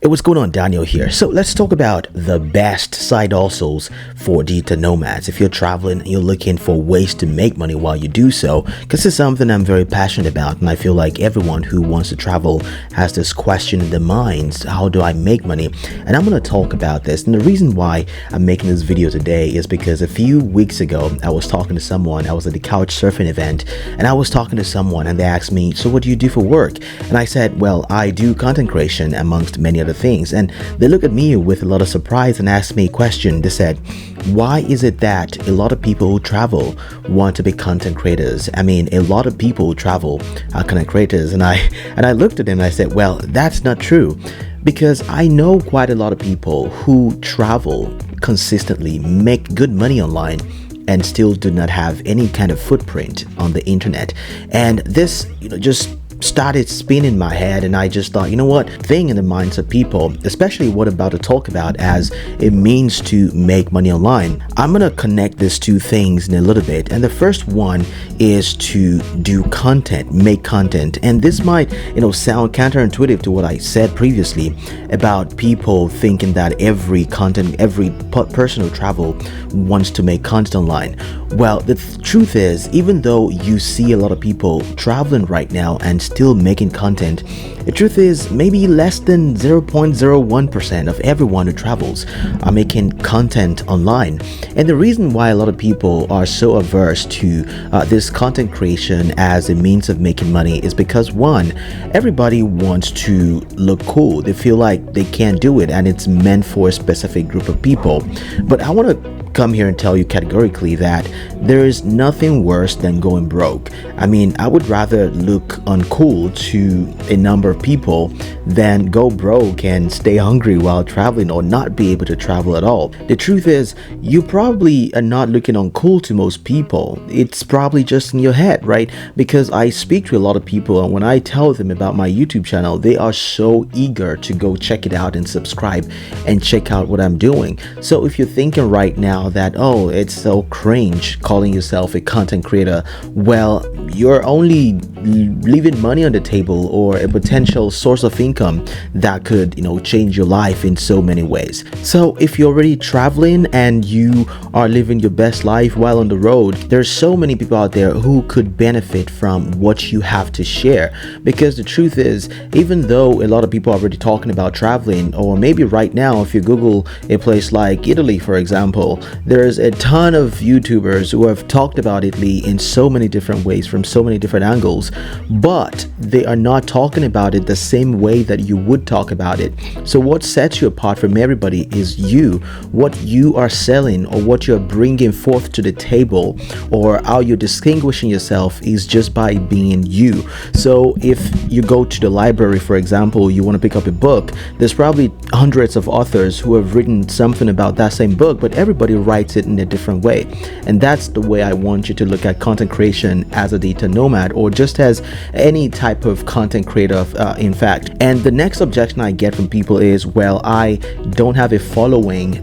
Hey, what's going on? Daniel here. So let's talk about the best side hustles for digital nomads. If you're traveling and you're looking for ways to make money while you do so, because it's something I'm very passionate about, and I feel like everyone who wants to travel has this question in their minds: how do I make money? And I'm going to talk about this. And the reason why I'm making this video today is because a few weeks ago I was talking to someone. I was at the couch surfing event, and I was talking to someone, and they asked me, "So what do you do for work?" And I said, "Well, I do content creation amongst many other things." And they look at me with a lot of surprise and asked me a question. They said, "Why is it that a lot of people who travel want to be content creators? I mean, a lot of people who travel are content creators." And I looked at them and I said, "Well, that's not true, because I know quite a lot of people who travel consistently, make good money online, and still do not have any kind of footprint on the internet." And this, just started spinning in my head, and I just thought, what thing in the minds of people, especially what I'm about to talk about as it means to make money online. I'm gonna connect these two things in a little bit, and the first one is to do content, make content. And this might sound counterintuitive to what I said previously about people thinking that every person who travel wants to make content online. Well, the truth is, even though you see a lot of people traveling right now and still making content, the truth is maybe less than 0.01% of everyone who travels are making content online. And the reason why a lot of people are so averse to this content creation as a means of making money is because, one, everybody wants to look cool. They feel like they can't do it and it's meant for a specific group of people. But I want to come here and tell you categorically that there is nothing worse than going broke. I mean, I would rather look uncool to a number of people than go broke and stay hungry while traveling or not be able to travel at all. The truth is, you probably are not looking uncool to most people. It's probably just in your head, right? Because I speak to a lot of people, and when I tell them about my YouTube channel, they are so eager to go check it out and subscribe and check out what I'm doing. So if you're thinking right now that, oh, it's so cringe calling yourself a content creator, well, you're only leaving money on the table or a potential source of income that could change your life in so many ways. So if you're already traveling and you are living your best life while on the road, there's so many people out there who could benefit from what you have to share. Because the truth is, even though a lot of people are already talking about traveling, or maybe right now if you Google a place like Italy, for example, there's a ton of YouTubers who have talked about Italy in so many different ways, from so many different angles, but they are not talking about it the same way that you would talk about it. So what sets you apart from everybody is you, what you are selling or what you're bringing forth to the table, or how you're distinguishing yourself is just by being you. So if you go to the library, for example, you want to pick up a book, there's probably hundreds of authors who have written something about that same book, but everybody writes it in a different way. And that's the way I want you to look at content creation as a digital nomad, or just as any type of content creator, in fact. And the next objection I get from people is, well, I don't have a following,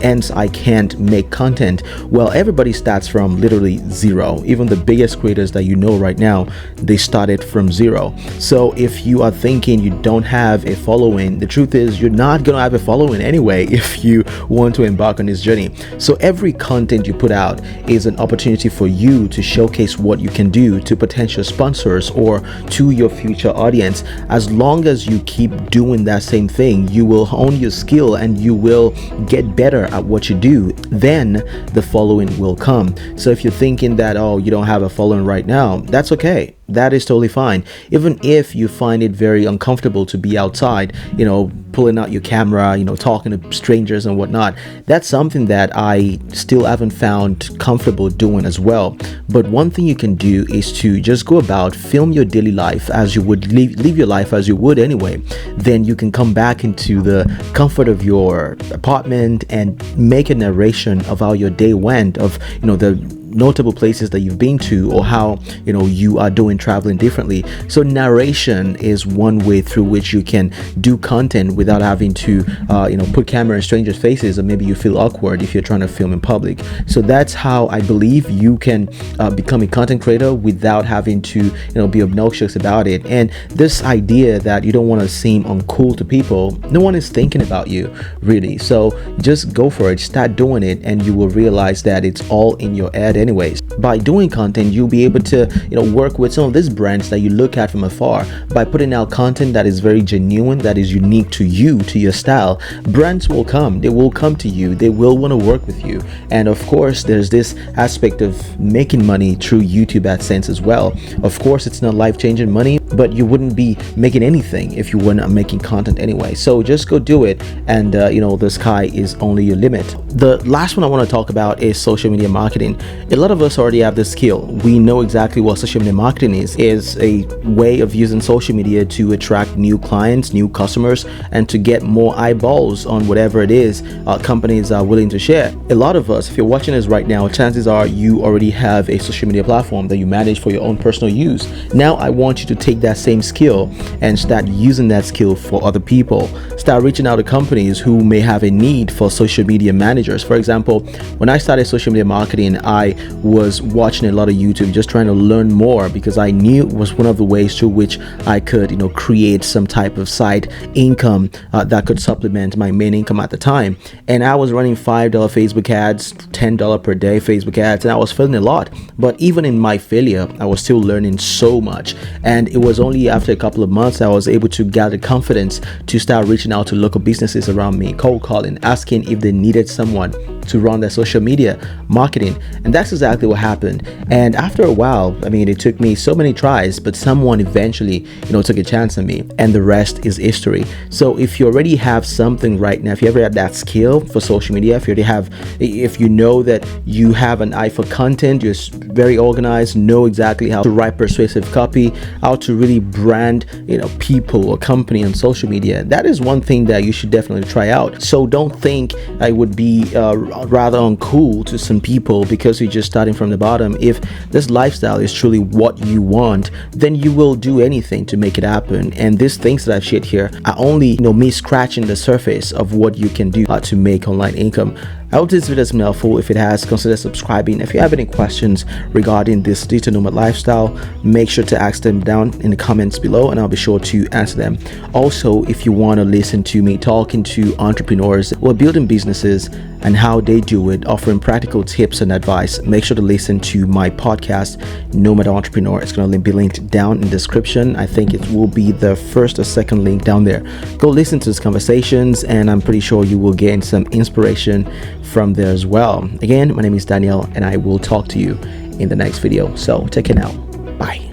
hence I can't make content. Well, everybody starts from literally zero. Even the biggest creators that you know right now, they started from zero. So if you are thinking you don't have a following, the truth is you're not gonna have a following anyway if you want to embark on this journey. So every content you put out is an opportunity for you to showcase what you can do to potential sponsors or to your future audience. As long as you keep doing that same thing, you will hone your skill and you will get better at what you do. Then the following will come. So if you're thinking that, oh, you don't have a following right now, that's okay. That is totally fine. Even if you find it very uncomfortable to be outside, pulling out your camera, talking to strangers and whatnot, that's something that I still haven't found comfortable doing as well. But one thing you can do is to just go about, film your daily life as you would live your life as you would anyway. Then you can come back into the comfort of your apartment and make a narration of how your day went, of the notable places that you've been to, or how you are doing traveling differently. So narration is one way through which you can do content without having to put camera in strangers' faces, or maybe you feel awkward if you're trying to film in public. So that's how I believe you can become a content creator without having to be obnoxious about it. And this idea that you don't want to seem uncool to people, no one is thinking about you really. So just go for it, start doing it, and you will realize that it's all in your head anyways. By doing content, you'll be able to work with some of these brands that you look at from afar. By putting out content that is very genuine, that is unique to you, to your style, brands will come. They will come to you. They will want to work with you. And of course, there's this aspect of making money through YouTube AdSense as well. Of course, it's not life-changing money, but you wouldn't be making anything if you were not making content anyway. So just go do it, and the sky is only your limit. The last one I want to talk about is social media marketing. A lot of us already have this skill. We know exactly what social media marketing is a way of using social media to attract new clients, new customers, and to get more eyeballs on whatever it is companies are willing to share. A lot of us, if you're watching this right now, chances are you already have a social media platform that you manage for your own personal use. Now I want you to take that same skill and start using that skill for other people. Start reaching out to companies who may have a need for social media managers. For example, when I started social media marketing, I was watching a lot of YouTube, just trying to learn more, because I knew it was one of the ways through which I could create some type of side income that could supplement my main income at the time. And I was running $5 Facebook ads, $10 per day Facebook ads, and I was failing a lot. But even in my failure, I was still learning so much. And it was only after a couple of months I was able to gather confidence to start reaching out to local businesses around me, cold calling, asking if they needed someone to run their social media marketing. And that's exactly what happened. And after a while, it took me so many tries, but someone eventually took a chance on me, and the rest is history. So if you already have something right now, if you ever had that skill for social media, if you know that you have an eye for content, you're very organized, know exactly how to write persuasive copy, how to really brand people or company on social media, that is one thing that you should definitely try out. So don't think I would be rather uncool to some people because you're just starting from the bottom. If this lifestyle is truly what you want, then you will do anything to make it happen. And these things that I've shared here are only me scratching the surface of what you can do to make online income. I hope this video has been helpful. If it has, consider subscribing. If you have any questions regarding this digital nomad lifestyle, make sure to ask them down in the comments below, and I'll be sure to answer them. Also, if you want to listen to me talking to entrepreneurs who are building businesses and how they do it, offering practical tips and advice, make sure to listen to my podcast, Nomad Entrepreneur. It's going to be linked down in the description. I think it will be the first or second link down there. Go listen to these conversations, and I'm pretty sure you will gain some inspiration from there as well. Again, my name is Daniel, and I will talk to you in the next video. So take care now. Bye.